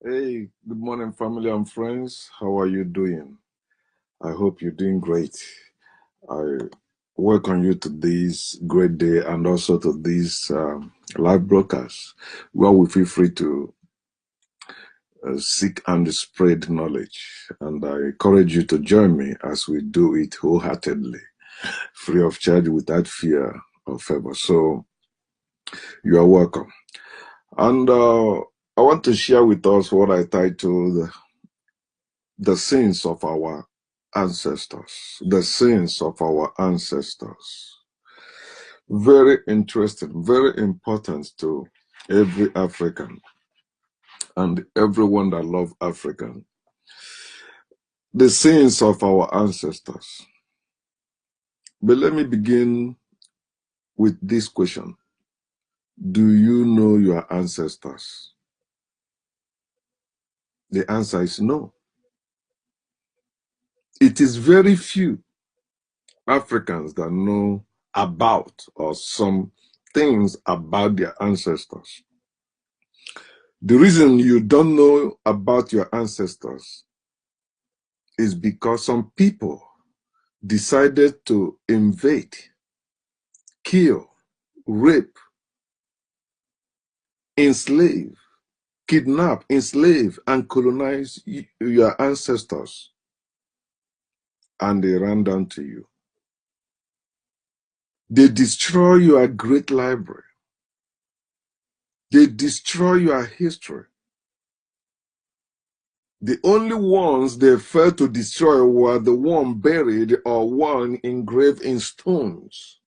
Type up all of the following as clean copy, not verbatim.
Hey, good morning, family and friends. How are you doing? I hope you're doing great. I welcome you to this great day and also to this live broadcast where we feel free to seek and spread knowledge. And I encourage you to join me as we do it wholeheartedly, free of charge, without fear or favor. So you are welcome. And I want to share with us what I titled the sins of our ancestors. The sins of our ancestors. Very interesting, very important to every African and everyone that loves African. The sins of our ancestors. But let me begin with this question. Do you know your ancestors? The answer is no. It is very few Africans that know about or some things about their ancestors. The reason you don't know about your ancestors is because some people decided to invade, kill, rape, enslave, kidnap, enslave, and colonize your ancestors, and they ran down to you. They destroy your great library. They destroy your history. The only ones they failed to destroy were the one buried or one engraved in stones.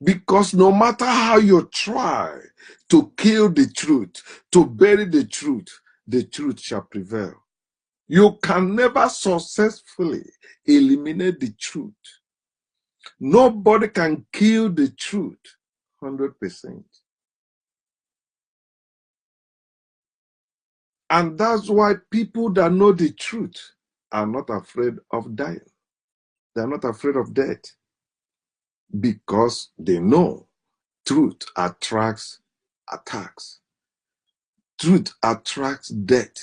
Because no matter how you try to kill the truth, to bury the truth shall prevail. You can never successfully eliminate the truth. Nobody can kill the truth 100%. And that's why people that know the truth are not afraid of dying. They're not afraid of death because they know truth attracts attacks. Truth attracts death.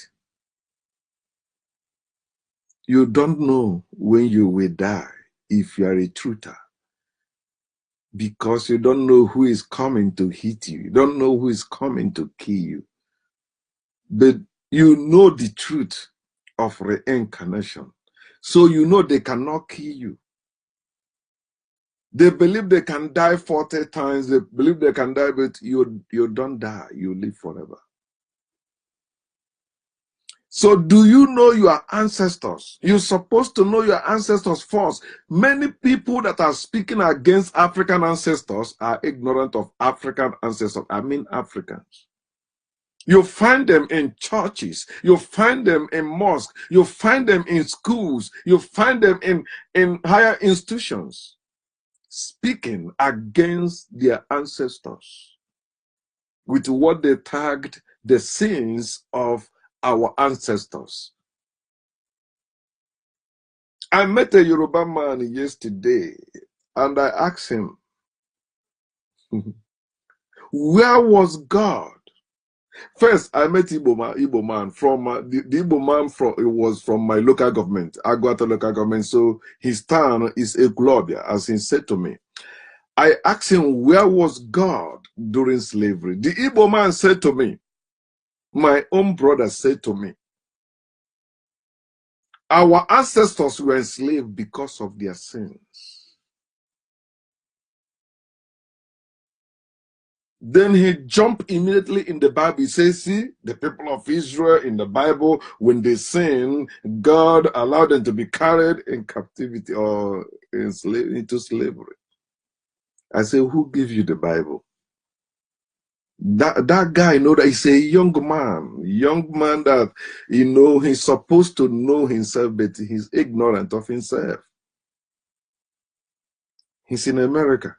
You don't know when you will die if you are a truther, because you don't know who is coming to hit you. You don't know who is coming to kill you. But you know the truth of reincarnation. So you know they cannot kill you. They believe they can die 40 times. They believe they can die, but you don't die. You live forever. So do you know your ancestors? You're supposed to know your ancestors first. Many people that are speaking against African ancestors are ignorant of African ancestors. I mean Africans. You find them in churches. You find them in mosques. You find them in schools. You find them in higher institutions speaking against their ancestors with what they tagged the sins of our ancestors. I met a Yoruba man yesterday and I asked him, where was God? First, I met Igbo man from the Igbo man it was from my local government, Agwata local government. So his town is Ekulobia, as he said to me. I asked him, where was God during slavery? The Igbo man said to me, my own brother said to me, our ancestors were enslaved because of their sins. Then he jumped immediately in the Bible. He says, see, the people of Israel in the Bible, when they sin, God allowed them to be carried in captivity or into slavery. I say, who gave you the Bible? That guy, you know, that he's a young man that, you know, he's supposed to know himself, but he's ignorant of himself. He's in America.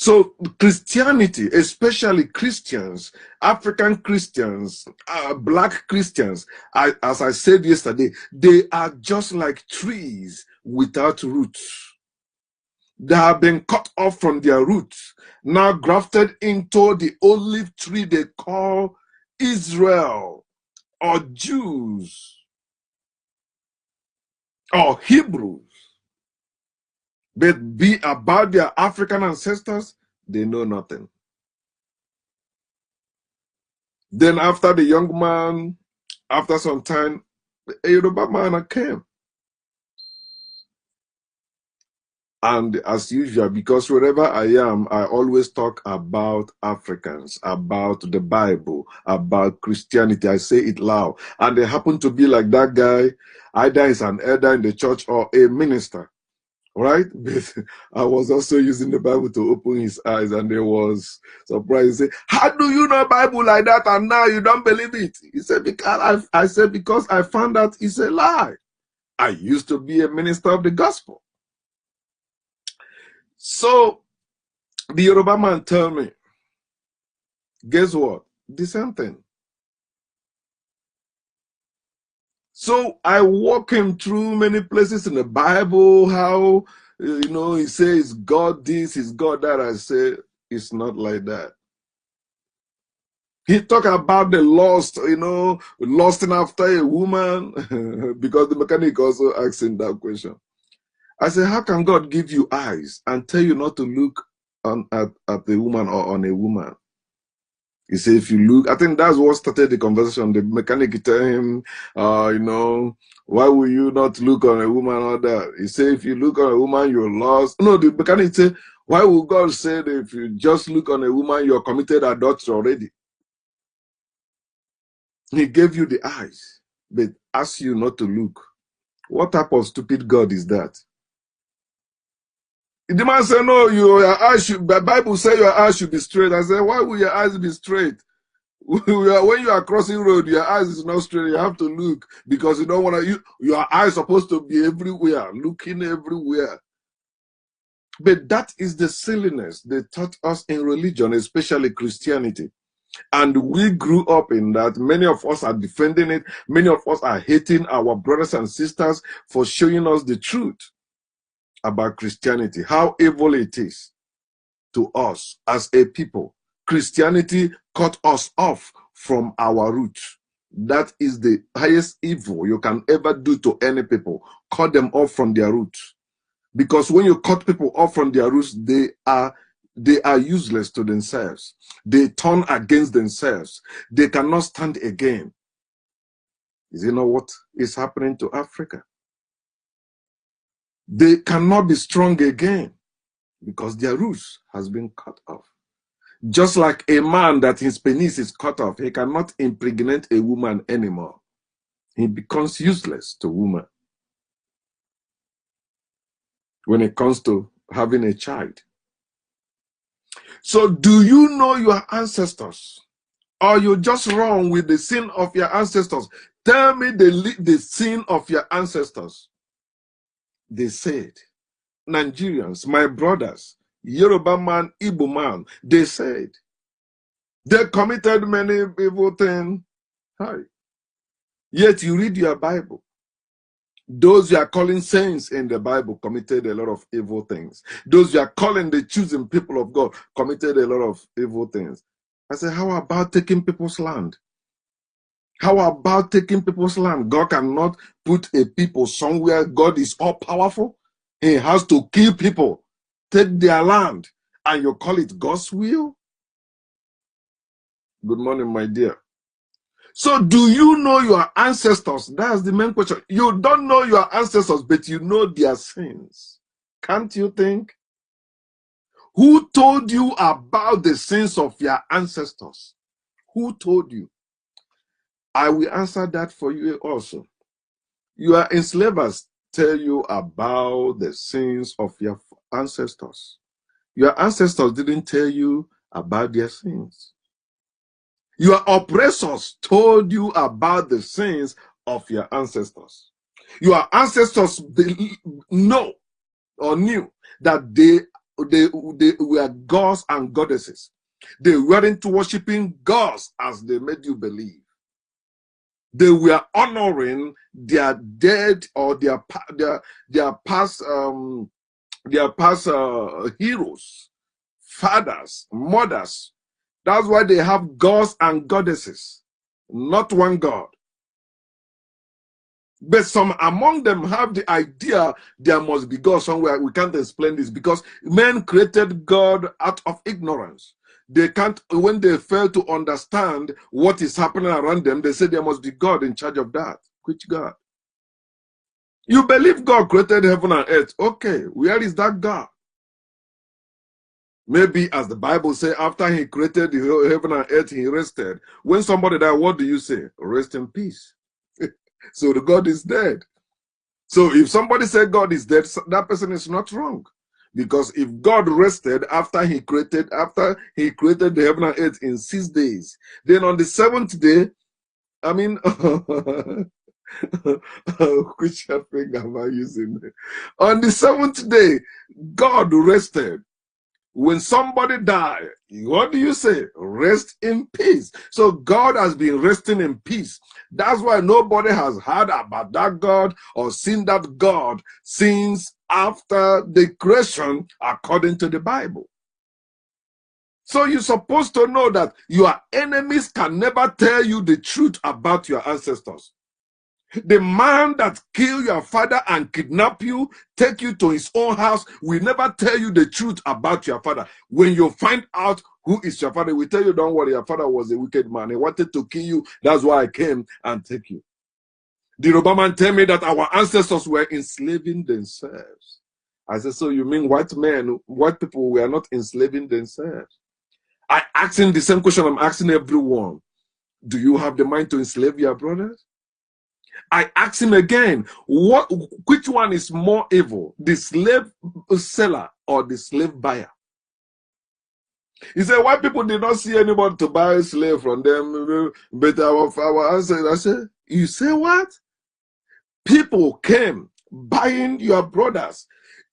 So Christianity, especially Christians, African Christians, Black Christians, as I said yesterday, they are just like trees without roots. They have been cut off from their roots, now grafted into the olive tree they call Israel, or Jews, or Hebrews. But be about their African ancestors, they know nothing. Then after the young man, after some time, a Yoruba man came. And as usual, because wherever I am, I always talk about Africans, about the Bible, about Christianity. I say it loud. And they happen to be like that guy, either is an elder in the church or a minister, right? But I was also using the Bible to open his eyes, and they was surprised. He said, how do you know Bible like that and now you don't believe it? He said, because I said, because I found out it's a lie. I used to be a minister of the gospel. So the Yoruba man told me, guess what? The same thing. So I walk him through many places in the Bible, how, he says God this, is God that. I say, it's not like that. He talked about the lust, lusting after a woman, because the mechanic also asked him that question. I said, how can God give you eyes and tell you not to look at a woman or on a woman? He said, if you look, I think that's what started the conversation. The mechanic tell him, why will you not look on a woman or that? He said, if you look on a woman, you're lost. No, the mechanic said, why will God say that if you just look on a woman, you're committed adultery already? He gave you the eyes, but asked you not to look. What type of stupid God is that? The man said, no, your eyes should, the Bible says your eyes should be straight. I said, why will your eyes be straight? When you are crossing road, your eyes is not straight. You have to look because you don't want to. Your eyes supposed to be everywhere, looking everywhere. But that is the silliness they taught us in religion, especially Christianity. And we grew up in that. Many of us are defending it. Many of us are hating our brothers and sisters for showing us the truth about Christianity, how evil it is to us as a people. Christianity cut us off from our roots. That is the highest evil you can ever do to any people. Cut them off from their roots. Because when you cut people off from their roots, they are useless to themselves. They turn against themselves. They cannot stand again. Is it not what is happening to Africa? They cannot be strong again because their roots has been cut off. Just like a man that his penis is cut off, he cannot impregnate a woman anymore. He becomes useless to woman when it comes to having a child. So do you know your ancestors? Or you just wrong with the sin of your ancestors? Tell me the sin of your ancestors. They said, Nigerians, my brothers, Yoruba man, Igbo man, they said, they committed many evil things. Hi. Yet you read your Bible. Those you are calling saints in the Bible committed a lot of evil things. Those you are calling the chosen people of God committed a lot of evil things. I said, how about taking people's land? How about taking people's land? God cannot put a people somewhere. God is all powerful. He has to kill people, take their land, and you call it God's will? Good morning, my dear. So do you know your ancestors? That's the main question. You don't know your ancestors, but you know their sins. Can't you think? Who told you about the sins of your ancestors? Who told you? I will answer that for you also. Your enslavers tell you about the sins of your ancestors. Your ancestors didn't tell you about their sins. Your oppressors told you about the sins of your ancestors. Your ancestors know or knew that they were gods and goddesses. They weren't worshiping gods as they made you believe. They were honoring their dead or their past their past heroes, fathers, mothers. That's why they have gods and goddesses, not one God. But some among them have the idea there must be God somewhere. We can't explain this because men created God out of ignorance. They can't, when they fail to understand what is happening around them, they say there must be God in charge of that. Which God? You believe God created heaven and earth. Okay, where is that God? Maybe as the Bible says, after he created the heaven and earth, he rested. When somebody died, what do you say? Rest in peace. So the God is dead. So if somebody said God is dead, that person is not wrong. Because if God rested after he created the heaven and earth in 6 days, then on the 7th day, I mean, which finger am I using? On the 7th day, God rested. When somebody dies, what do you say? Rest in peace. So God has been resting in peace. That's why nobody has heard about that God or seen that God since after the creation, according to the Bible. So you're supposed to know that your enemies can never tell you the truth about your ancestors. The man that killed your father and kidnap you, take you to his own house, will never tell you the truth about your father. When you find out who is your father, he will tell you, don't worry, your father was a wicked man. He wanted to kill you. That's why I came and take you. The Yoruba man tell me that our ancestors were enslaving themselves. I said, so you mean white people were not enslaving themselves? I asked him the same question I'm asking everyone. Do you have the mind to enslave your brothers? I asked him again, which one is more evil, the slave seller or the slave buyer? He said, why people did not see anybody to buy a slave from them, but our ancestors. I said, you say what? People came buying your brothers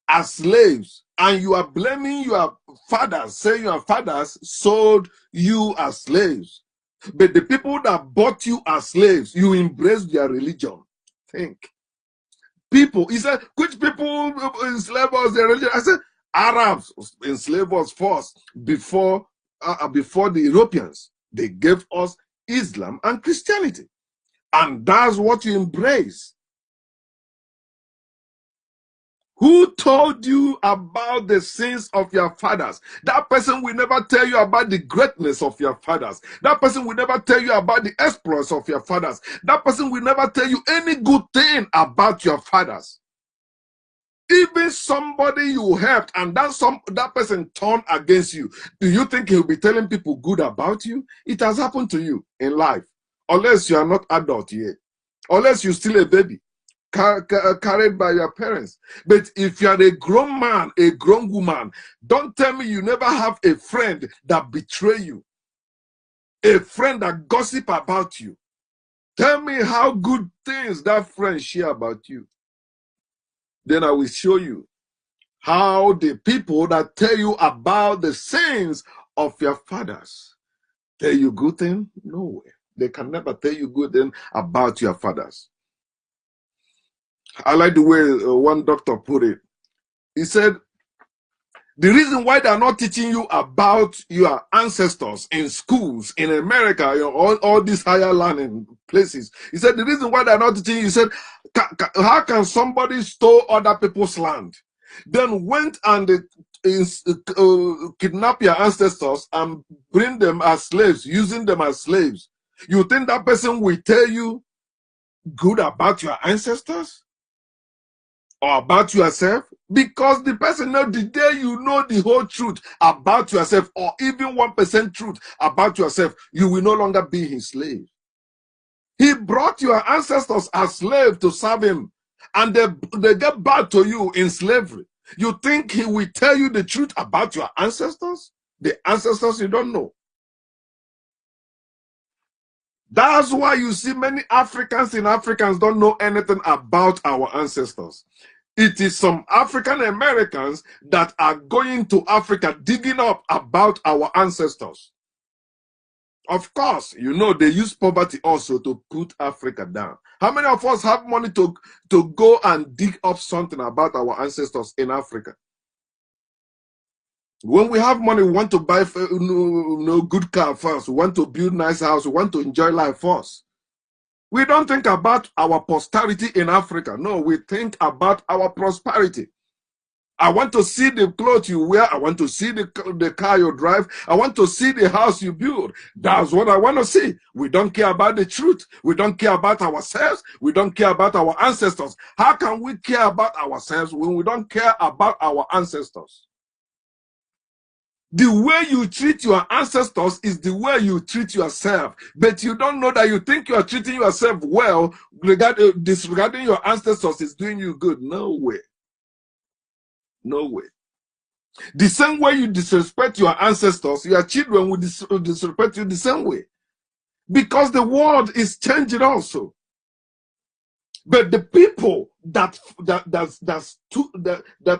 as slaves, and you are blaming your fathers, saying your fathers sold you as slaves. But the people that bought you as slaves, you embraced their religion. Think. People, he said, which people enslave us their religion? I said, Arabs enslaved us first before the Europeans. They gave us Islam and Christianity. And that's what you embrace. Who told you about the sins of your fathers? That person will never tell you about the greatness of your fathers. That person will never tell you about the exploits of your fathers. That person will never tell you any good thing about your fathers. Even somebody you helped and that person turned against you, do you think he'll be telling people good about you? It has happened to you in life, unless you are not adult yet, unless you're still a baby carried by your parents. But if you are a grown man, a grown woman, don't tell me you never have a friend that betray you, a friend that gossip about you. Tell me how good things that friend share about you. Then I will show you how the people that tell you about the sins of your fathers tell you good things. No way. They can never tell you good things about your fathers. I like the way one doctor put it. He said, the reason why they're not teaching you about your ancestors in schools in America, all these higher learning places, he said, the reason why they're not teaching you, he said, how can somebody stole other people's land, then went and kidnap your ancestors and bring them as slaves, using them as slaves? You think that person will tell you good about your ancestors? Or about yourself? Because the person knows the day you know the whole truth about yourself, or even 1% truth about yourself, you will no longer be his slave. He brought your ancestors as slaves to serve him, and they get back to you in slavery. You think he will tell you the truth about your ancestors? The ancestors you don't know. That's why you see many Africans don't know anything about our ancestors. It is some African Americans that are going to Africa digging up about our ancestors. Of course, you know they use poverty also to put Africa down. How many of us have money to go and dig up something about our ancestors in Africa? When we have money, we want to buy good car first. We want to build nice house. We want to enjoy life first. We don't think about our posterity in Africa. No, we think about our prosperity. I want to see the clothes you wear. I want to see the car you drive. I want to see the house you build. That's what I want to see. We don't care about the truth. We don't care about ourselves. We don't care about our ancestors. How can we care about ourselves when we don't care about our ancestors? The way you treat your ancestors is the way you treat yourself. But you don't know that you think you are treating yourself well, disregarding your ancestors is doing you good. No way. No way. The same way you disrespect your ancestors, your children will disrespect you the same way. Because the world is changing also. But the people that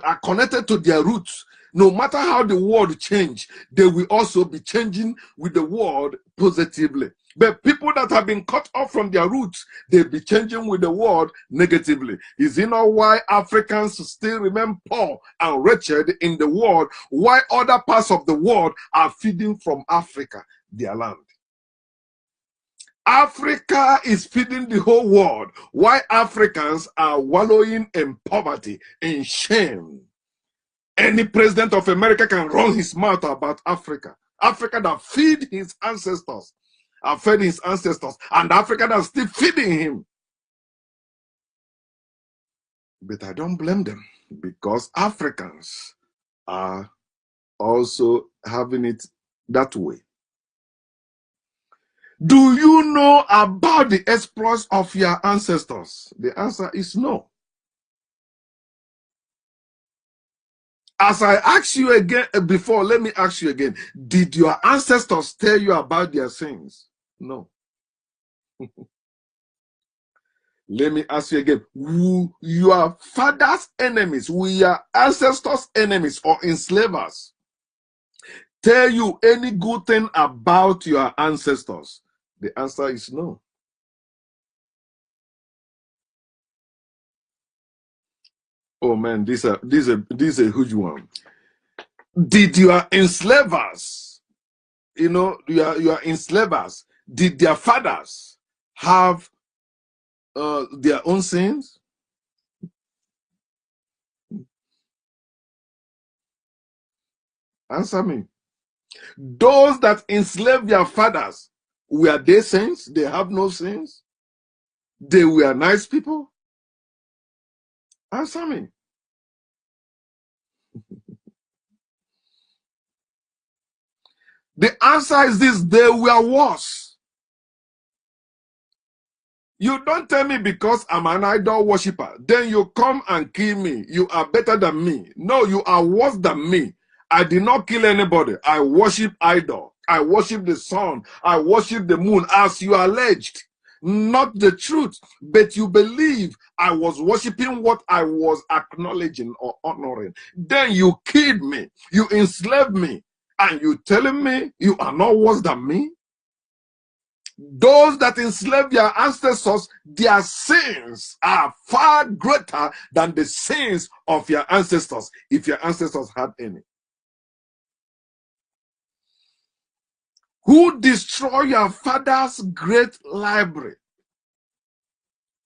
are connected to their roots, no matter how the world change, they will also be changing with the world positively. But people that have been cut off from their roots, they'll be changing with the world negatively. Is it not why Africans still remain poor and wretched in the world, why other parts of the world are feeding from Africa, their land? Africa is feeding the whole world, why Africans are wallowing in poverty, in shame. Any president of America can run his mouth about Africa. Africa that feed his ancestors, fed his ancestors, and Africa that's still feeding him. But I don't blame them, because Africans are also having it that way. Do you know about the exploits of your ancestors? The answer is no. As I asked you again before, let me ask you again. Did your ancestors tell you about their sins? No. Let me ask you again. Were your father's enemies, were your ancestors' enemies or enslavers tell you any good thing about your ancestors? The answer is no. Oh man, this is a huge one. Did your enslavers, your enslavers, did their fathers have their own sins? Answer me. Those that enslaved their fathers, were they saints? They have no sins? They were nice people? Answer me. The answer is this: they were worse. You don't tell me because I'm an idol worshiper, then you come and kill me. You are better than me. No, you are worse than me. I did not kill anybody. I worship idol. I worship the sun. I worship the moon, as you alleged. Not the truth, but you believe I was worshiping what I was acknowledging or honoring. Then you killed me. You enslaved me. And you telling me you are not worse than me? Those that enslaved their ancestors, their sins are far greater than the sins of your ancestors, if your ancestors had any. Who destroyed your father's great library?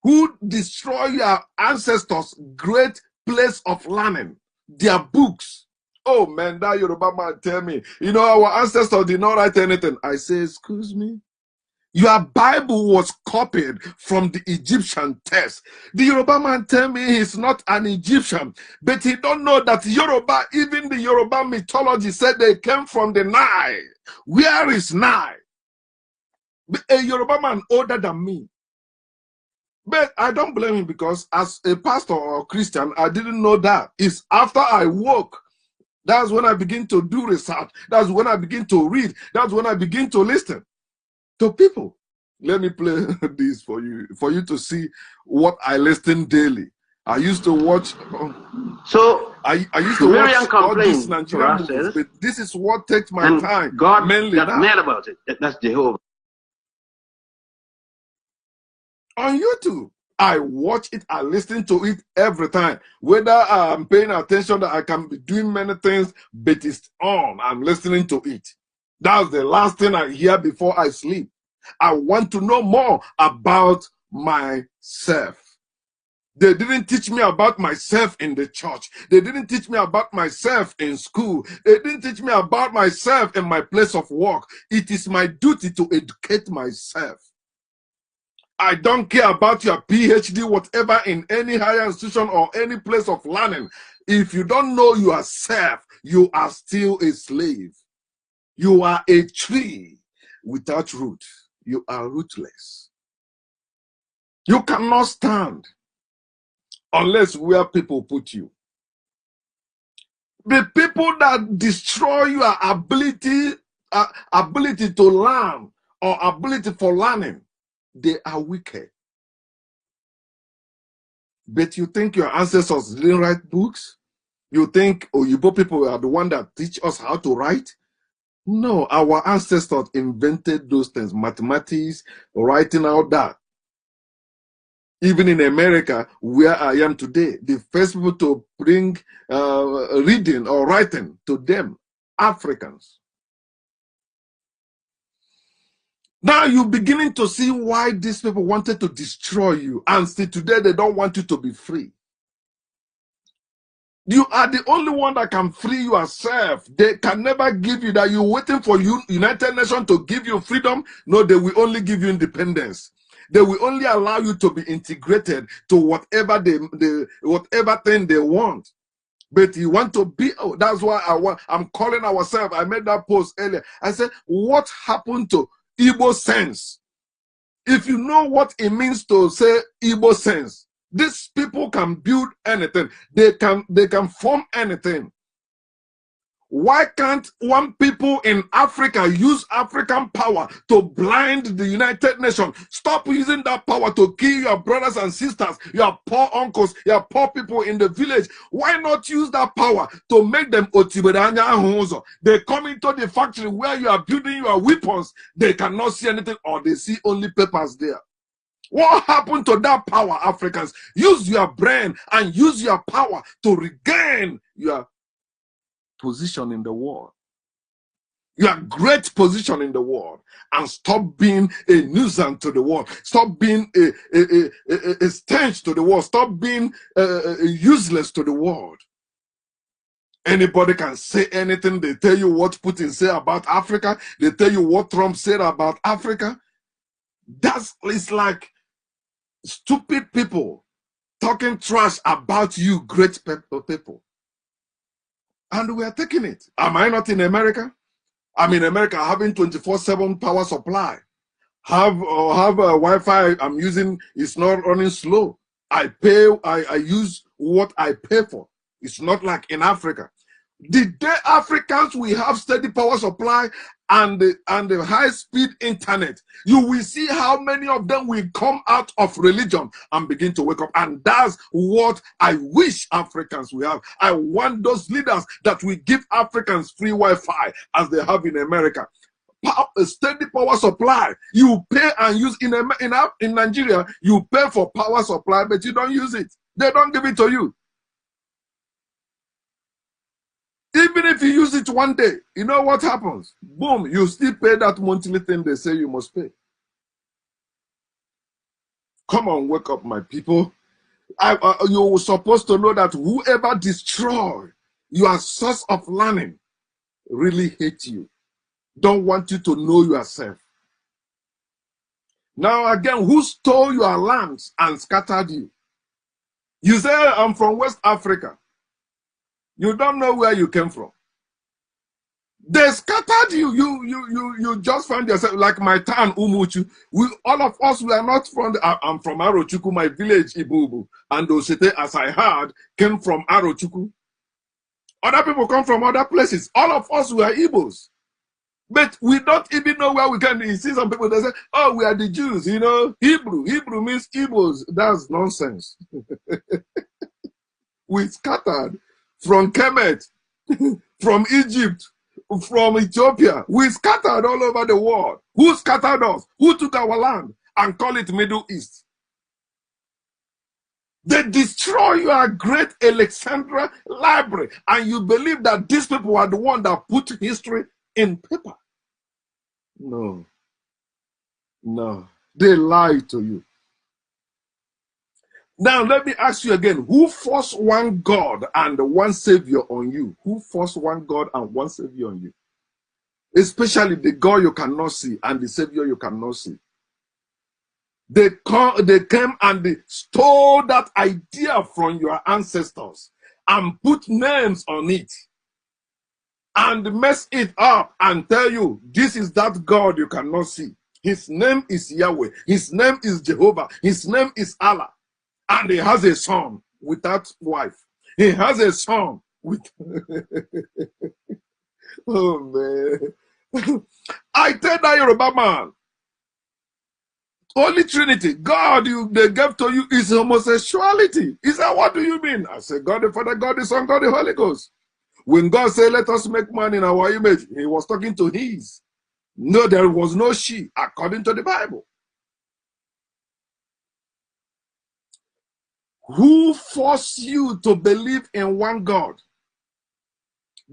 Who destroyed your ancestors' great place of learning? Their books. Oh man, that Yoruba man tell me, our ancestors did not write anything. I say, excuse me? Your Bible was copied from the Egyptian text. The Yoruba man tell me he's not an Egyptian, but he don't know that Yoruba, even the Yoruba mythology said they came from the Nile. Where is Nile? A Yoruba man older than me. But I don't blame him, because as a pastor or Christian, I didn't know that. It's after I woke. That's when I begin to do research. That's when I begin to read. That's when I begin to listen to people. Let me play this for you to see what I listen daily. I used to watch. So I used to watch all these Nigerian movies, but this is what takes my time. God mainly got now. mad about it. That's Jehovah. On YouTube, I watch it, I listen to it every time. Whether I'm paying attention, that I can be doing many things, but it's on. I'm listening to it. That's the last thing I hear before I sleep. I want to know more about myself. They didn't teach me about myself in the church. They didn't teach me about myself in school. They didn't teach me about myself in my place of work. It is my duty to educate myself. I don't care about your PhD, whatever, in any higher institution or any place of learning. If you don't know yourself, you are still a slave. You are a tree without root. You are rootless. You cannot stand unless where people put you. The people that destroy your ability to learn or ability for learning, they are wicked. But you think your ancestors didn't write books? You think Oyibo people are the one that teach us how to write? No, our ancestors invented those things, mathematics, writing out that. Even in America, where I am today, the first people to bring reading or writing to them, Africans. Now you're beginning to see why these people wanted to destroy you, and still today they don't want you to be free. You are the only one that can free yourself. They can never give you that. You're waiting for United Nations to give you freedom. No, they will only give you independence. They will only allow you to be integrated to whatever whatever thing they want. But you want to be, oh, that's why I'm calling ourselves. I made that post earlier. I said, what happened to Igbo sense? If you know what it means to say Igbo sense, these people can build anything. They can form anything. Why can't one people in Africa use African power to blind the United Nations? Stop using that power to kill your brothers and sisters, your poor uncles, your poor people in the village. Why not use that power to make them otibedanya ahunzo? They come into the factory where you are building your weapons. They cannot see anything, or they see only papers there. What happened to that power, Africans? Use your brain and use your power to regain your position in the world. Your great position in the world, and stop being a nuisance to the world. Stop being a stench to the world. Stop being useless to the world. Anybody can say anything. They tell you what Putin said about Africa. They tell you what Trump said about Africa. It's like stupid people talking trash about you, great people. And we are taking it. Am I not in America? I'm in America having 24/7 power supply. Have Wi-Fi I'm using, it's not running slow. I use what I pay for. It's not like in Africa. The day Africans will have steady power supply and the high-speed internet, you will see how many of them will come out of religion and begin to wake up. And that's what I wish Africans will have. I want those leaders that will give Africans free Wi-Fi as they have in America. A steady power supply. You pay and use in Nigeria, you pay for power supply, but you don't use it. They don't give it to you. Even if you use it one day, you know what happens? Boom, you still pay that monthly thing they say you must pay. Come on, wake up, my people. You're supposed to know that whoever destroys your source of learning really hates you. Don't want you to know yourself. Now again, who stole your lands and scattered you? You say, I'm from West Africa. You don't know where you came from. They scattered you. You just find yourself like my town, Umuchu. All of us, we are not from I'm from Arochukwu, my village, Ibubu. And Osete, as I heard, came from Arochukwu. Other people come from other places. All of us, we are Igbos. But we don't even know where we can. You see some people, they say, oh, we are the Jews, you know, Hebrew. Hebrew means Igbos. That's nonsense. We scattered from Kemet, from Egypt, from Ethiopia. We scattered all over the world. Who scattered us? Who took our land and call it Middle East? They destroy your great Alexandria library, and you believe that these people are the one that put history in paper. No, no, they lie to you. Now, let me ask you again, who forced one God and one Savior on you? Who forced one God and one Savior on you? Especially the God you cannot see and the Savior you cannot see. They came and they stole that idea from your ancestors and put names on it and mess it up and tell you this is that God you cannot see. His name is Yahweh. His name is Jehovah. His name is Allah. And he has a son without wife. He has a son with... Oh, man. I tell that Yoruba man, Holy Trinity, God they gave to you is homosexuality. He said, what do you mean? I said, God the Father, God the Son, God the Holy Ghost. When God said, let us make man in our image, he was talking to his. No, there was no she, according to the Bible. Who forced you to believe in one God?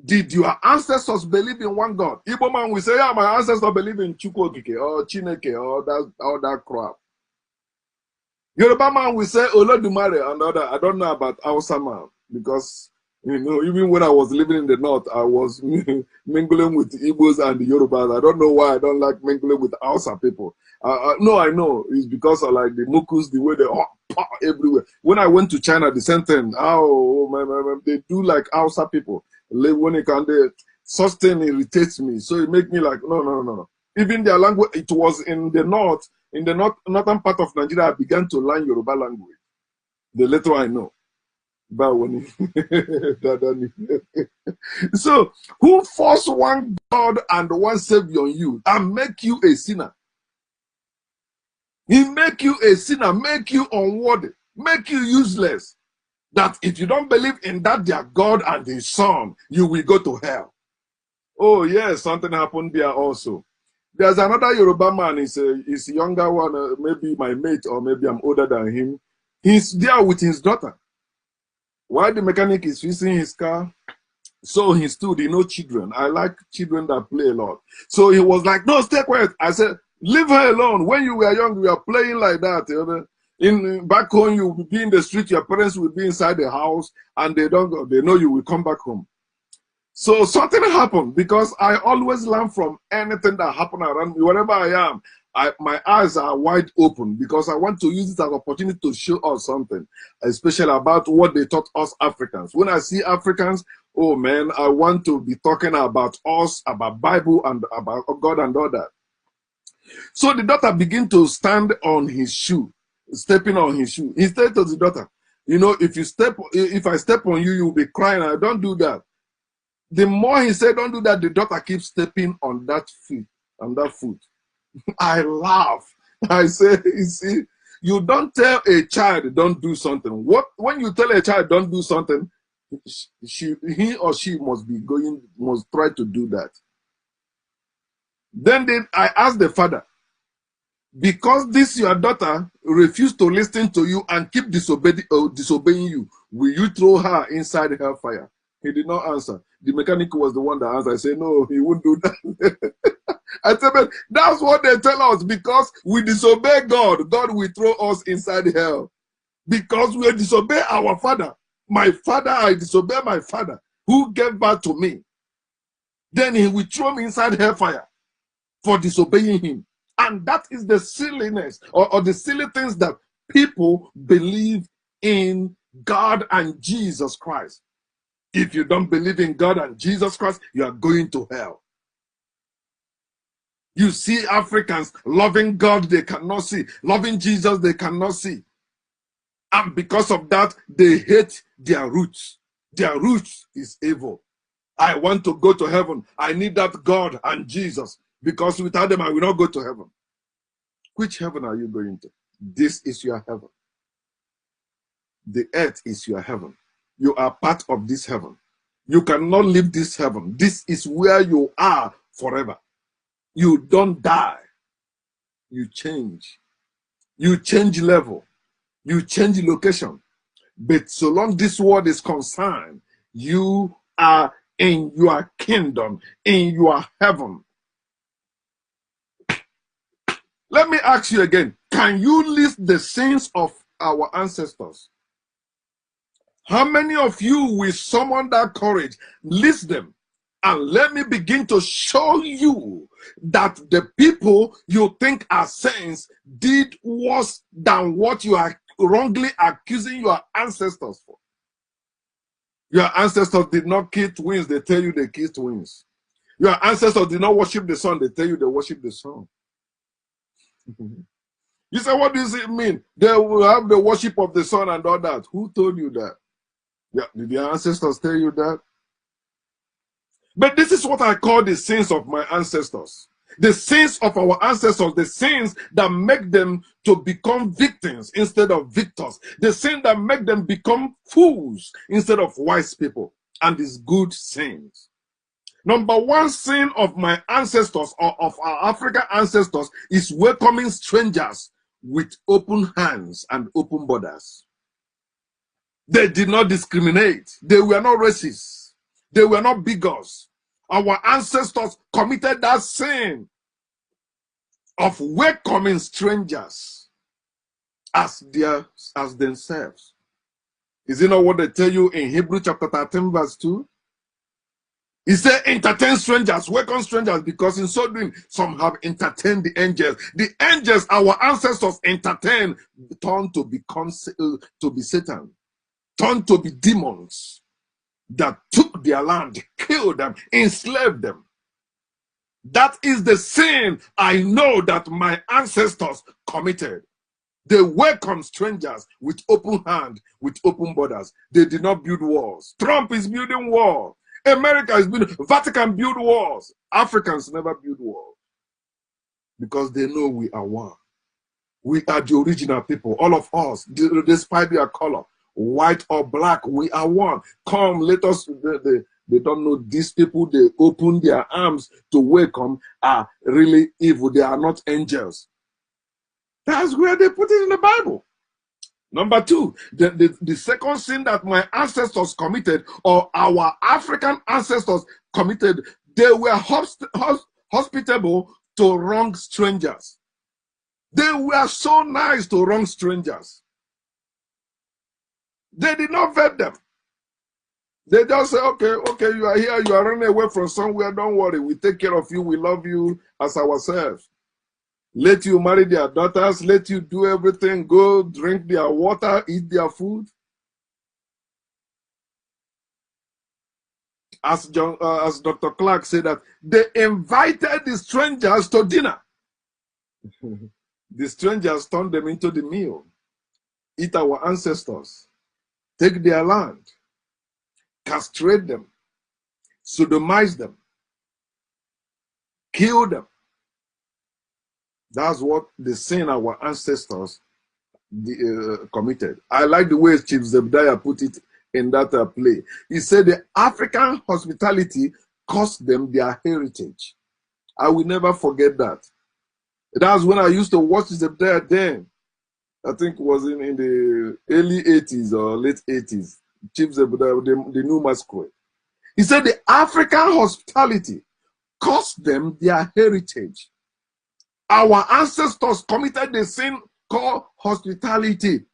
Did your ancestors believe in one God? Igbo man will say, yeah, my ancestors believe in Chukwokike or Chineke or that crap. Yoruba man will say Olodumare and other. I don't know about Hausa man because, you know, even when I was living in the north, I was mingling with the Igbos and the Yorubas. I don't know why I don't like mingling with Hausa people. No, I know it's because I like the Mukus, the way they pop everywhere. When I went to China, the same thing. Oh, man, they do like Hausa people. When they can, such thing irritates me. So it makes me like, no. Even their language, it was in the north. In the northern part of Nigeria, I began to learn Yoruba language. The later I know. So, who forced one God and one Savior on you and make you a sinner? He make you a sinner, make you unworthy, make you useless. That if you don't believe in that their God and his son, you will go to hell. Oh, yes, something happened there also. There's another Yoruba man, he's a younger one, maybe my mate, or maybe I'm older than him. He's there with his daughter. While the mechanic is fixing his car, so he stood, children. I like children that play a lot. So he was like, no, stay quiet. I said, leave her alone. When you were young, we were playing like that. Back home, you will be in the street, your parents will be inside the house, and they know you will come back home. So something happened because I always learn from anything that happened around me. Wherever I am, my eyes are wide open because I want to use it as an opportunity to show us something, especially about what they taught us Africans. When I see Africans, oh man, I want to be talking about us, about Bible, and about God and all that. So the daughter began to stand on his shoe, stepping on his shoe. He said to the daughter, if I step on you, you'll be crying. I don't do that. The more he said, don't do that, the daughter keeps stepping on that foot. I laugh. I say, you see, you don't tell a child don't do something. When you tell a child don't do something, he or she must try to do that. Then I asked the father, because this your daughter refused to listen to you and keep disobeying you, will you throw her inside hellfire? He did not answer. The mechanic was the one that answered. I said, no, he wouldn't do that. I said, but that's what they tell us, because we disobey God, God will throw us inside hell. Because we disobey our father. My father, I disobey my father, who gave birth to me. Then he will throw me inside hellfire for disobeying him. And that is the silliness or the silly things that people believe in God and Jesus Christ. If you don't believe in God and Jesus Christ, you are going to hell. You see Africans loving God, they cannot see. Loving Jesus, they cannot see. And because of that, they hate their roots. Their roots is evil. I want to go to heaven. I need that God and Jesus, because without them, I will not go to heaven. Which heaven are you going to? This is your heaven. The earth is your heaven. You are part of this heaven. You cannot leave this heaven. This is where you are forever. You don't die. You change. You change level. You change location. But so long this world is concerned, you are in your kingdom, in your heaven. Let me ask you again, can you list the sins of our ancestors? How many of you will summon that courage? List them. And let me begin to show you that the people you think are saints did worse than what you are wrongly accusing your ancestors for. Your ancestors did not kill twins, they tell you they killed twins. Your ancestors did not worship the sun, they tell you they worship the sun. You say, what does it mean? They will have the worship of the sun and all that. Who told you that? Yeah, did your ancestors tell you that? But this is what I call the sins of my ancestors. The sins of our ancestors, the sins that make them to become victims instead of victors. The sin that make them become fools instead of wise people. And these good sins. Number one sin of my ancestors, or of our African ancestors, is welcoming strangers with open hands and open borders. They did not discriminate. They were not racist. They were not bigots. Our ancestors committed that sin of welcoming strangers as themselves. Is it not what they tell you in Hebrew chapter 13 verse 2? He said, entertain strangers, welcome strangers, because in so doing, some have entertained the angels. The angels our ancestors entertained turned to be Satan, turned to be demons that took their land, killed them, enslaved them. That is the sin I know that my ancestors committed. They welcomed strangers with open hand, with open borders. They did not build walls. Trump is building walls. America is building, Vatican build walls. Africans never build walls because they know we are one. We are the original people, all of us, despite their color, white or black, we are one. Come, let us, they don't know these people, they open their arms to welcome are really evil. They are not angels. That's where they put it in the Bible. Number two, the second sin that my ancestors committed, or our African ancestors committed, they were hospitable to wrong strangers. They were so nice to wrong strangers. They did not vet them. They just say, okay, you are here, you are running away from somewhere, don't worry, we take care of you, we love you as ourselves. Let you marry their daughters, let you do everything, go drink their water, eat their food. As Dr. Clark said, that they invited the strangers to dinner. The strangers turned them into the meal. Eat our ancestors, take their land, castrate them, sodomize them, kill them. That's what the sin our ancestors committed. I like the way Chief Zebediah put it in that play. He said the African hospitality cost them their heritage. I will never forget that. That's when I used to watch Zebediah then. I think it was in the early 80s or late 80s. Chief Zebediah, the new masquerade. He said the African hospitality cost them their heritage. Our ancestors committed the sin called hospitality.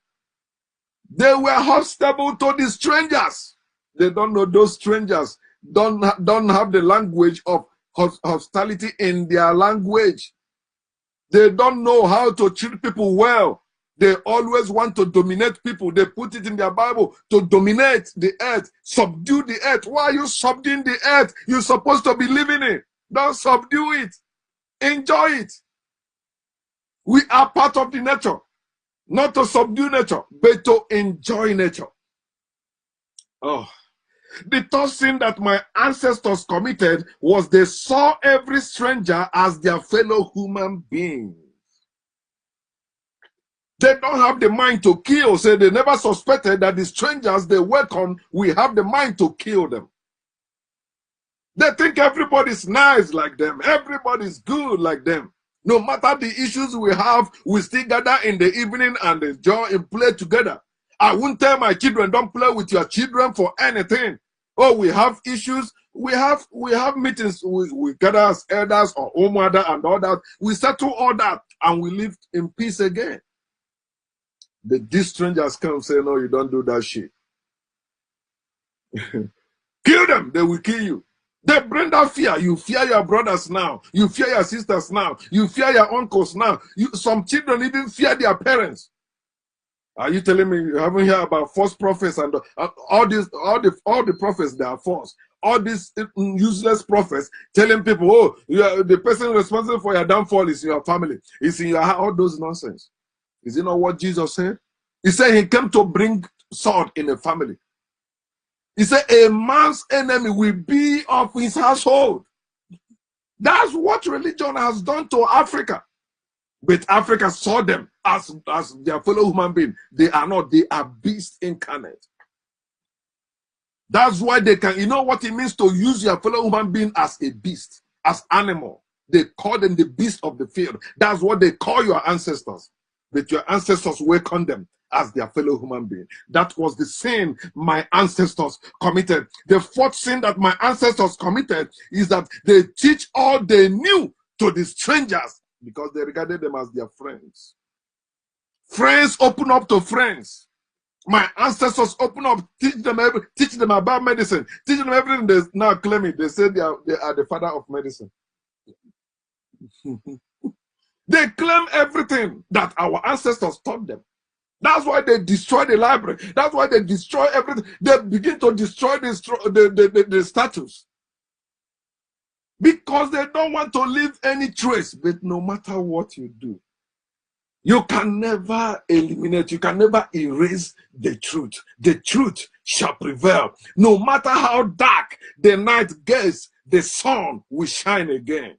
They were hospitable to the strangers. They don't know those strangers don't have the language of hospitality in their language. They don't know how to treat people well. They always want to dominate people. They put it in their Bible to dominate the earth, subdue the earth. Why are you subduing the earth? You're supposed to be living it. Don't subdue it. Enjoy it. We are part of the nature, not to subdue nature, but to enjoy nature. Oh, the third sin that my ancestors committed was they saw every stranger as their fellow human being. They don't have the mind to kill, so they never suspected that the strangers they welcome, we have the mind to kill them. They think everybody's nice like them, everybody's good like them. No matter the issues we have, we still gather in the evening and enjoy and play together. I won't tell my children, don't play with your children for anything. Oh, we have issues. We have meetings. We gather as elders or home mother and all that. We settle all that and we live in peace again. But these strangers come and say, no, you don't do that shit. Kill them, they will kill you. They bring that fear. You fear your brothers now. You fear your sisters now. You fear your uncles now. Some children even fear their parents. Are you telling me you haven't heard about false prophets and all the prophets that are false? All these useless prophets telling people, oh, the person responsible for your downfall is in your family. It's in your house. All those nonsense. Is it not what Jesus said? He said he came to bring sword in a family. He said a man's enemy will be of his household. That's what religion has done to Africa. But Africa saw them as their fellow human being. They are not. They are beasts incarnate. That's why they can, you know what it means to use your fellow human being as a beast, as animal. They call them the beast of the field. That's what they call your ancestors. But your ancestors welcome them as their fellow human being. That was the sin my ancestors committed. The fourth sin that my ancestors committed is that they teach all they knew to the strangers because they regarded them as their friends. Friends open up to friends. My ancestors open up, teach them about medicine, teach them everything. They now claim it. They say they are the father of medicine. They claim everything that our ancestors taught them. That's why they destroy the library. That's why they destroy everything. They begin to destroy the statues. Because they don't want to leave any trace. But no matter what you do, you can never eliminate, you can never erase the truth. The truth shall prevail. No matter how dark the night gets, the sun will shine again.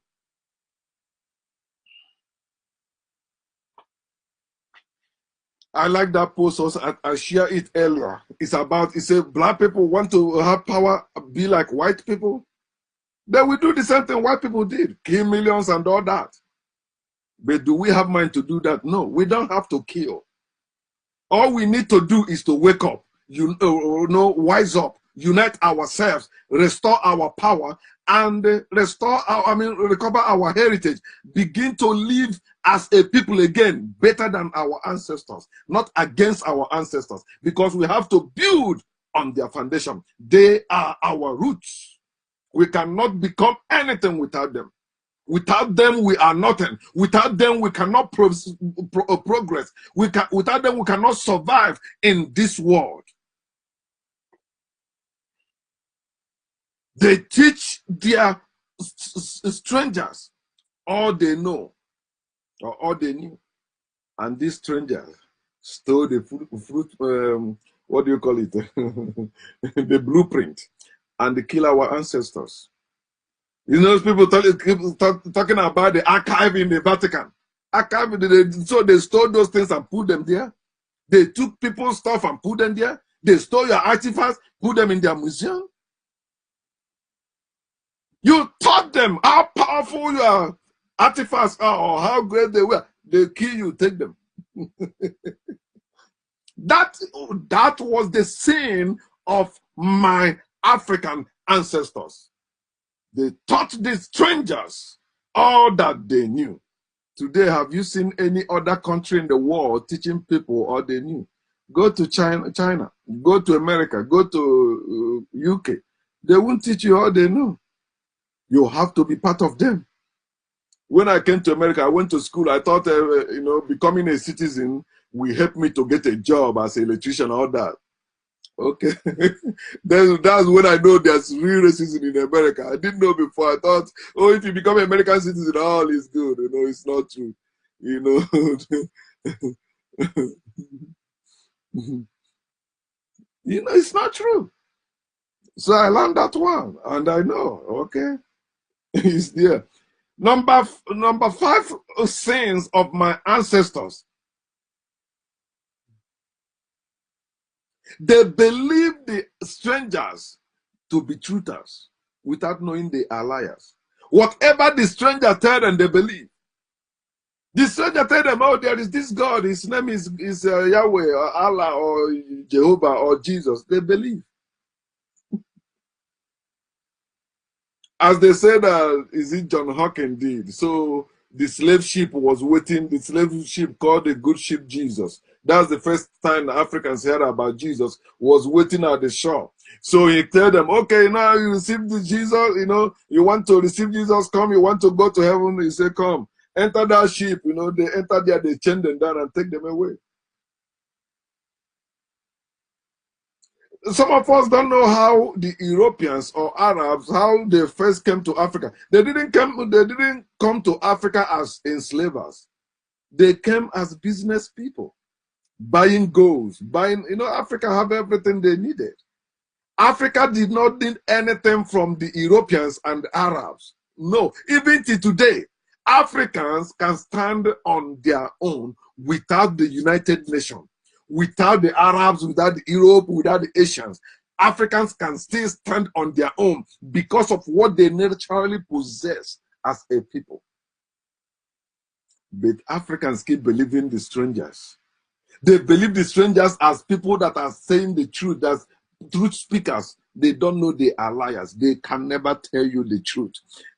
I like that post also. I shared it earlier. It's about, it said, black people want to have power, be like white people. They will do the same thing white people did, kill millions and all that. But do we have mind to do that? No, we don't have to kill. All we need to do is to wake up, wise up, unite ourselves, restore our power, and recover our heritage. Begin to live as a people again, better than our ancestors, not against our ancestors, because we have to build on their foundation. They are our roots. We cannot become anything without them. Without them, we are nothing. Without them, we cannot progress. Without them, we cannot survive in this world. They teach their strangers all they know or all they knew. And these strangers stole the fruit, what do you call it? The blueprint, and they kill our ancestors. You know, people talking about the archive in the Vatican. So they stole those things and put them there. They took people's stuff and put them there. They stole your artifacts, put them in their museum. You taught them how powerful your artifacts are or how great they were. They kill you, take them. That was the sin of my African ancestors. They taught the strangers all that they knew. Today, have you seen any other country in the world teaching people all they knew? Go to China, go to America, go to UK. They won't teach you all they know. You have to be part of them. When I came to America, I went to school. I thought, becoming a citizen will help me to get a job as an electrician, all that. Okay. That's when I know there's real racism in America. I didn't know before. I thought, oh, if you become an American citizen, all is good. It's not true. It's not true. So I learned that one, and I know, okay, it's there. Number 5 sins of my ancestors. They believe the strangers to be truthers without knowing they are liars. Whatever the stranger tells them, they believe. The stranger tell them, oh, there is this God. His name is Yahweh or Allah or Jehovah or Jesus. They believe. As they said, is it John Hawkins did? So the slave ship was waiting. The slave ship called the good ship Jesus. That's the first time the Africans heard about Jesus, was waiting at the shore. So he told them, okay, now you receive the Jesus, you want to receive Jesus, come. You want to go to heaven, he said, come. Enter that ship, they enter there, they chain them down and take them away. Some of us don't know how the Europeans or Arabs, how they first came to Africa. They didn't come to Africa as enslavers. They came as business people, buying gold, Africa have everything they needed. Africa did not need anything from the Europeans and the Arabs. No, even till today, Africans can stand on their own without the United Nations, without the Arabs, without the Europe, without the Asians. Africans can still stand on their own because of what they naturally possess as a people. But Africans keep believing the strangers. They believe the strangers as people that are saying the truth, as truth speakers. They don't know they are liars. They can never tell you the truth.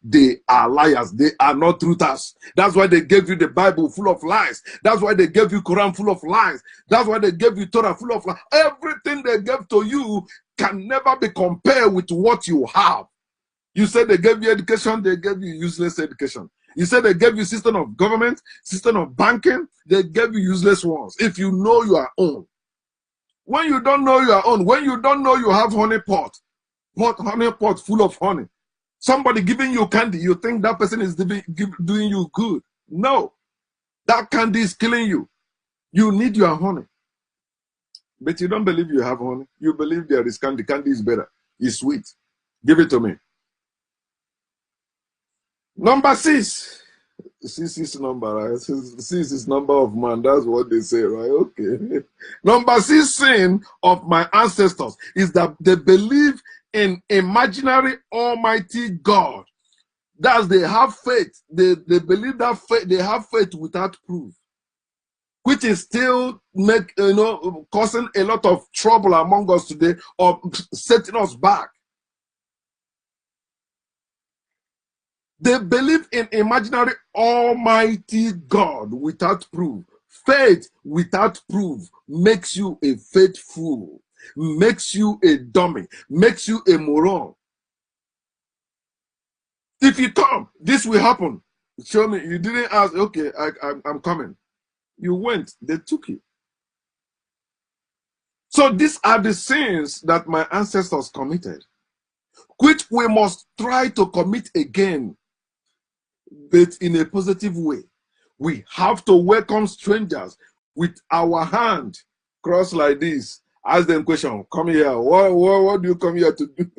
They are liars. They are not truthers. That's why they gave you the Bible full of lies. That's why they gave you Quran full of lies. That's why they gave you Torah full of lies. Everything they gave to you can never be compared with what you have. You said they gave you education, they gave you useless education. You said they gave you system of government, system of banking, they gave you useless ones. If you know your own. When you don't know your own, when you don't know you have honey pot full of honey, somebody giving you candy, you think that person is doing you good. No, that candy is killing you. You need your honey. But you don't believe you have honey. You believe there is candy. Candy is better. It's sweet. Give it to me. Number 6. 6 is number, right? 6 is number of man. That's what they say, right? Okay. Number 6 sin of my ancestors is that they believe in imaginary almighty God. That's they have faith. They believe that faith, they have faith without proof, which is still causing a lot of trouble among us today, or setting us back. They believe in imaginary almighty God without proof. Faith without proof makes you a faithful, makes you a dummy, makes you a moron. If you come, this will happen. Show me. You didn't ask, okay, I'm coming. You went, they took you. So these are the sins that my ancestors committed, which we must try to commit again, but in a positive way. We have to welcome strangers with our hand crossed like this. Ask them question, come here. What do you come here to do?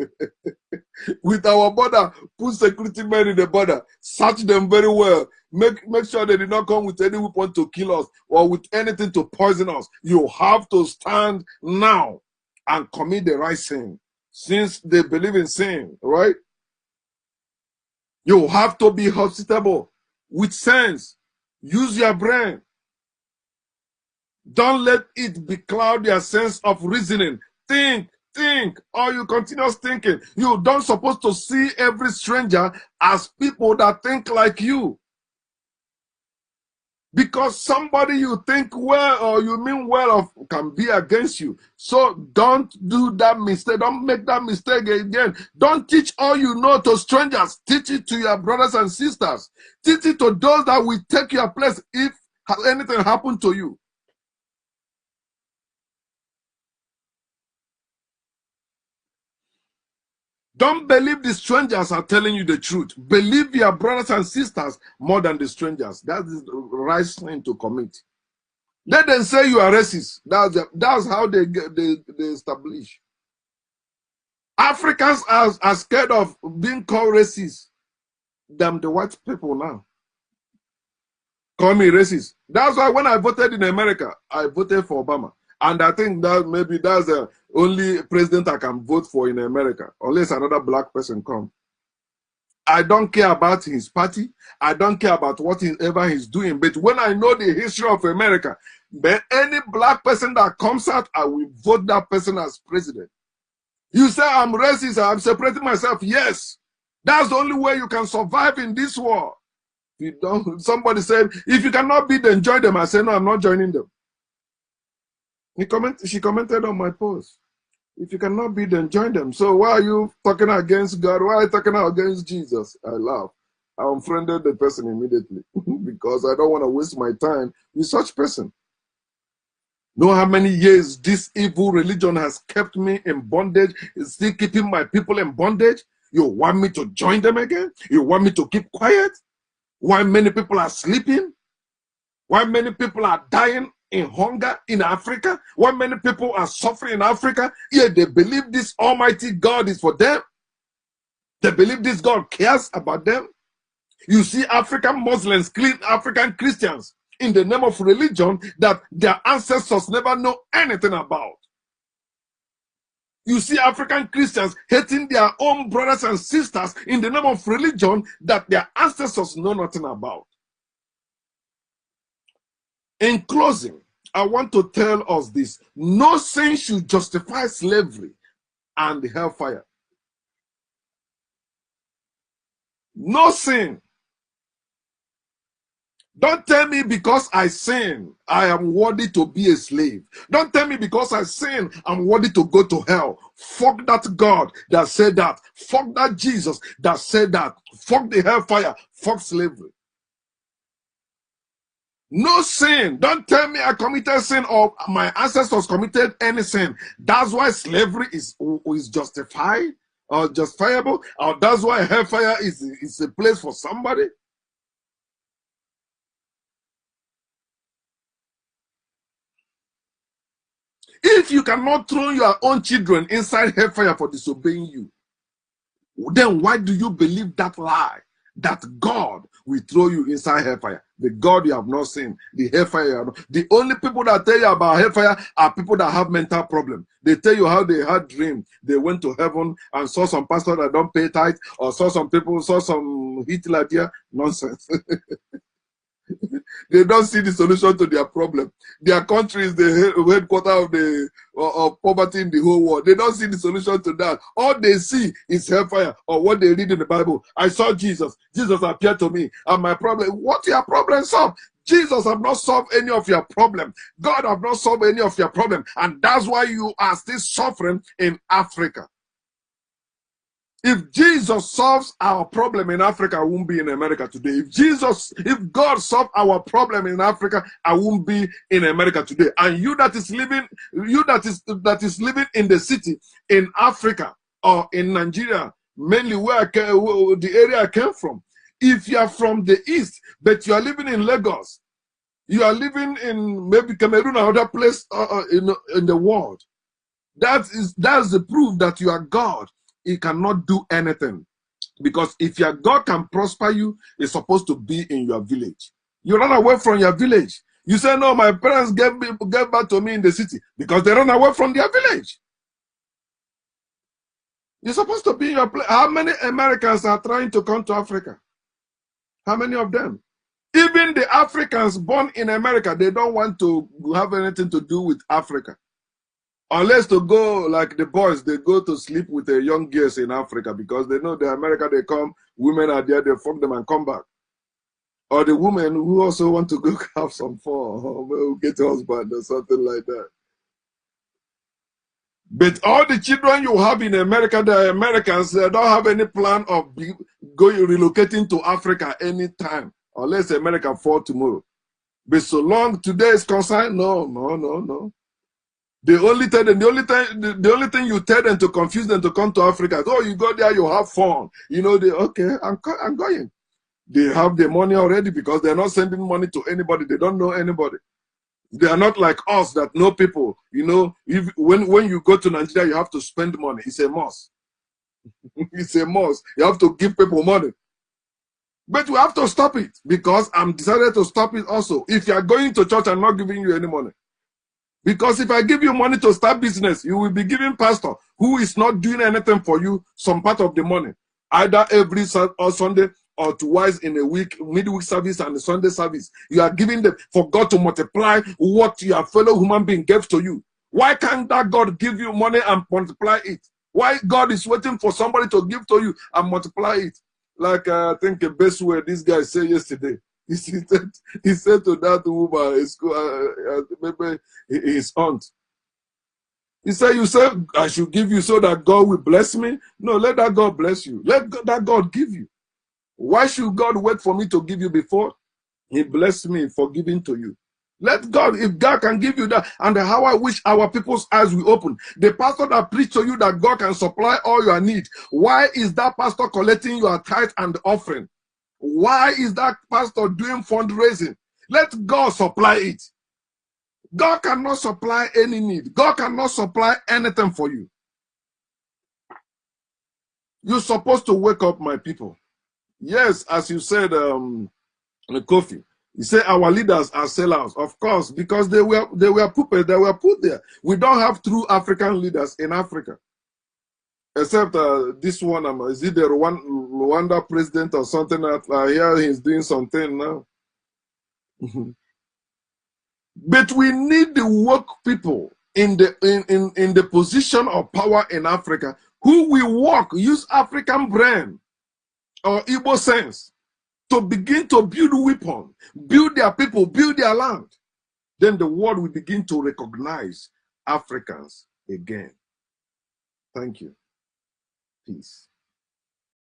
With our border, put security men in the border, search them very well. Make sure they did not come with any weapon to kill us or with anything to poison us. You have to stand now and commit the right sin, since they believe in sin, right? You have to be hospitable with sense. Use your brain. Don't let it becloud your sense of reasoning. Think, or you continue thinking. You don't supposed to see every stranger as people that think like you. Because somebody you think well or you mean well of can be against you. So don't do that mistake. Don't make that mistake again. Don't teach all you know to strangers. Teach it to your brothers and sisters. Teach it to those that will take your place if anything happened to you. Don't believe the strangers are telling you the truth. Believe your brothers and sisters more than the strangers. That is the right thing to commit. Let them say you are racist. That's how they establish. Africans are scared of being called racist than the white people now. Call me racist. That's why when I voted in America, I voted for Obama. And I think that maybe that's the only president I can vote for in America, unless another black person comes. I don't care about his party. I don't care about whatever he's doing. But when I know the history of America, then any black person that comes out, I will vote that person as president. You say I'm racist, I'm separating myself. Yes, that's the only way you can survive in this war. If you don't, somebody said, if you cannot beat them, join them. I said, no, I'm not joining them. She commented on my post. If you cannot beat them, join them. So why are you talking against God? Why are you talking against Jesus? I laugh. I unfriended the person immediately because I don't want to waste my time with such person. Know how many years this evil religion has kept me in bondage? It's still keeping my people in bondage. You want me to join them again? You want me to keep quiet? Why many people are sleeping? Why many people are dying in hunger in Africa? Why many people are suffering in Africa? Yet they believe this Almighty God is for them. They believe this God cares about them. You see African Muslims, African Christians, in the name of religion that their ancestors never know anything about. You see African Christians hating their own brothers and sisters in the name of religion that their ancestors know nothing about. In closing, I want to tell us this. No sin should justify slavery and hellfire. No sin. Don't tell me because I sin, I am worthy to be a slave. Don't tell me because I sin, I'm worthy to go to hell. Fuck that God that said that. Fuck that Jesus that said that. Fuck the hellfire. Fuck slavery. No sin. Don't tell me I committed sin or my ancestors committed any sin. That's why slavery is justified or justifiable, or that's why hellfire is a place for somebody. If you cannot throw your own children inside hellfire for disobeying you, then why do you believe that lie? That God will throw you inside hellfire. The God you have not seen, the hellfire you have not. The only people that tell you about hellfire are people that have mental problems. They tell you how they had dreams. They went to heaven and saw some pastor that don't pay tithe, or saw some people, saw some Hitler there. Nonsense. They don't see the solution to their problem. Their country is the headquarters of poverty in the whole world. They don't see the solution to that. All they see is hellfire, or what they read in the Bible. I saw Jesus. Jesus appeared to me, and my problem. What your problem solved? Jesus have not solved any of your problem. God have not solved any of your problem, and that's why you are still suffering in Africa. If Jesus solves our problem in Africa, I won't be in America today. If God solved our problem in Africa, I won't be in America today. And you that is living in the city in Africa or in Nigeria, mainly the area I came from. If you are from the east, but you are living in Lagos, you are living in maybe Cameroon or other place in the world, that's the proof that you are God. He cannot do anything, because if your God can prosper you, it's supposed to be in your village. You run away from your village. You say, no, my parents gave back to me in the city, because they run away from their village. You're supposed to be in your place. How many Americans are trying to come to Africa? How many of them? Even the Africans born in America, they don't want to have anything to do with Africa. Unless to go like the boys, they go to sleep with the young girls in Africa, because they know the America they come, women are there, they fuck them and come back. Or the women who also want to go have some fun, or get a husband or something like that. But all the children you have in America, the Americans, they don't have any plan of relocating to Africa anytime, unless America fall tomorrow. But so long today is concerned, no. The only thing you tell them to confuse them to come to Africa is, oh, you go there, you have fun. You know, okay, I'm going. They have the money already, because they're not sending money to anybody. They don't know anybody. They are not like us that know people. You know, when you go to Nigeria, you have to spend money. It's a must. It's a must. You have to give people money. But we have to stop it, because I'm decided to stop it also. If you are going to church, I'm not giving you any money. Because if I give you money to start business, you will be giving pastor who is not doing anything for you some part of the money. either every Sunday or twice in a week, midweek service and Sunday service. You are giving them for God to multiply what your fellow human being gave to you. Why can't that God give you money and multiply it? Why God is waiting for somebody to give to you and multiply it? Like I think the best way this guy said yesterday. He said to that woman, maybe his aunt. He said, you said I should give you so that God will bless me? No, let that God bless you. Let that God give you. Why should God wait for me to give you before He blessed me for giving to you? Let God, if God can give you that, and how I wish our people's eyes will open. The pastor that preached to you that God can supply all your need, why is that pastor collecting your tithe and offering? Why is that pastor doing fundraising? Let God supply it. God cannot supply any need. God cannot supply anything for you. You're supposed to wake up, my people. Yes, as you said, Kofi, you say our leaders are sellers, of course, because they were puppets, they were put there. We don't have true African leaders in Africa, except this one. Is it the Rwanda president or something? That here he's doing something now. But we need the work people in the position of power in Africa who will work, use African brain or Igbo sense to begin to build weapons, build their people, build their land. Then the world will begin to recognize Africans again. Thank you. Peace.